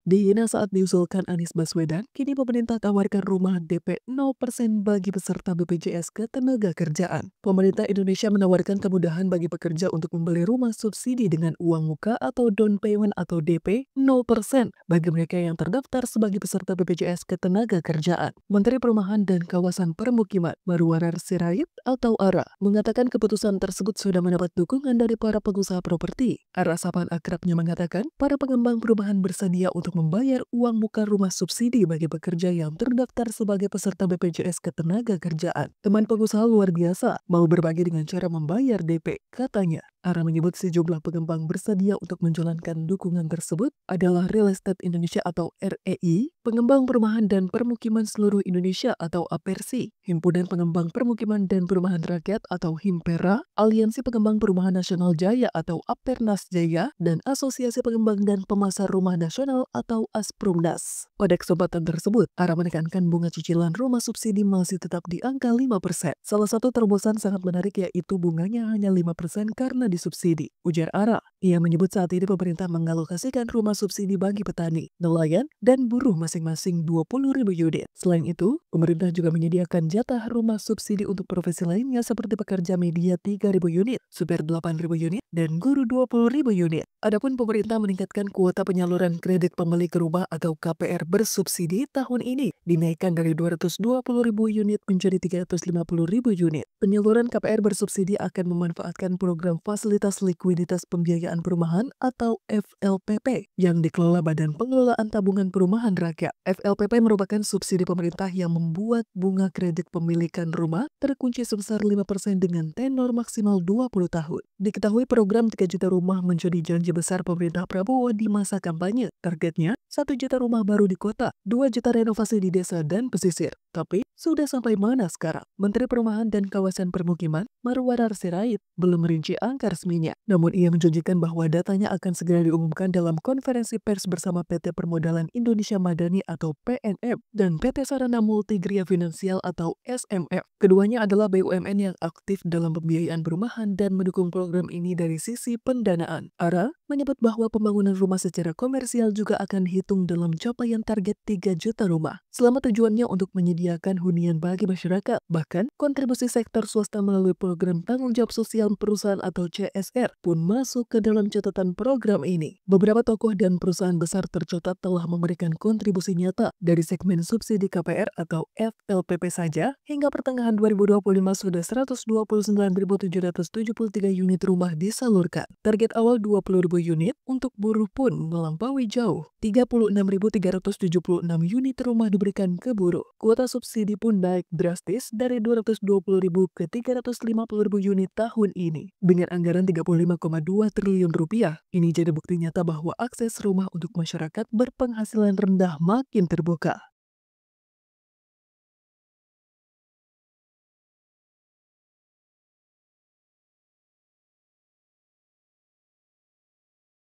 Dihina saat diusulkan Anies Baswedan, kini pemerintah tawarkan rumah DP 0% bagi peserta BPJS Ketenagakerjaan. Pemerintah Indonesia menawarkan kemudahan bagi pekerja untuk membeli rumah subsidi dengan uang muka atau down payment atau DP 0% bagi mereka yang terdaftar sebagai peserta BPJS Ketenagakerjaan. Menteri Perumahan dan Kawasan Permukiman, Marwarar Sirait atau ARA, mengatakan keputusan tersebut sudah mendapat dukungan dari para pengusaha properti. ARA sapaan akrabnya mengatakan, para pengembang perumahan bersedia untuk membayar uang muka rumah subsidi bagi pekerja yang terdaftar sebagai peserta BPJS Ketenagakerjaan. Teman pengusaha luar biasa, mau berbagi dengan cara membayar DP, katanya. ARA menyebut sejumlah pengembang bersedia untuk menjalankan dukungan tersebut adalah Real Estate Indonesia atau REI, Pengembang Perumahan dan Permukiman Seluruh Indonesia atau APERSI, Himpunan Pengembang Permukiman dan Perumahan Rakyat atau HIMPERA, Aliansi Pengembang Perumahan Nasional Jaya atau APERNAS Jaya, dan Asosiasi Pengembang dan Pemasar Rumah Nasional atau ASPRUMNAS. Pada kesempatan tersebut, ARA menekankan bunga cicilan rumah subsidi masih tetap di angka 5%. Salah satu terobosan sangat menarik yaitu bunganya hanya 5% karena disubsidi, ujar ARA. Ia menyebut saat ini pemerintah mengalokasikan rumah subsidi bagi petani, nelayan, dan buruh masing-masing 20.000 unit. Selain itu, pemerintah juga menyediakan jatah rumah subsidi untuk profesi lainnya seperti pekerja media 3.000 unit, supir 8.000 unit, dan guru 20.000 unit. Adapun pemerintah meningkatkan kuota penyaluran kredit pemilik rumah atau KPR bersubsidi tahun ini, dinaikkan dari 220.000 unit menjadi 350.000 unit. Penyaluran KPR bersubsidi akan memanfaatkan program Fasilitas Likuiditas Pembiayaan Perumahan atau FLPP yang dikelola Badan Pengelolaan Tabungan Perumahan Rakyat. FLPP merupakan subsidi pemerintah yang membuat bunga kredit pemilikan rumah terkunci sebesar 5% dengan tenor maksimal 20 tahun. Diketahui program 3 juta rumah menjadi janji besar pemerintah Prabowo di masa kampanye. Targetnya 1 juta rumah baru di kota, 2 juta renovasi di desa dan pesisir. Tapi, sudah sampai mana sekarang? Menteri Perumahan dan Kawasan Permukiman, Marwarar Sirait, belum merinci angka resminya. Namun ia menjanjikan bahwa datanya akan segera diumumkan dalam konferensi pers bersama PT Permodalan Indonesia Madani atau PNM dan PT Sarana Multigria Finansial atau SMF. Keduanya adalah BUMN yang aktif dalam pembiayaan perumahan dan mendukung program ini dari sisi pendanaan. ARA menyebut bahwa pembangunan rumah secara komersial juga akan dihitung dalam capaian target 3 juta rumah. Selama tujuannya untuk menyediakan hunian bagi masyarakat, bahkan kontribusi sektor swasta melalui program tanggung jawab sosial perusahaan atau CSR pun masuk ke dalam catatan program ini. Beberapa tokoh dan perusahaan besar tercatat telah memberikan kontribusi nyata dari segmen subsidi KPR atau FLPP saja. Hingga pertengahan 2025 sudah 129.773 unit rumah disalurkan. Target awal 20.000 unit untuk buruh pun melampaui jauh. 36.376 unit rumah diberikan ke buruh. Kuota subsidi pun naik drastis dari 220.000 ke 350.000 unit tahun ini. Dengan anggaran 35,2 triliun rupiah, ini jadi bukti nyata bahwa akses rumah untuk masyarakat berpenghasilan rendah makin terbuka.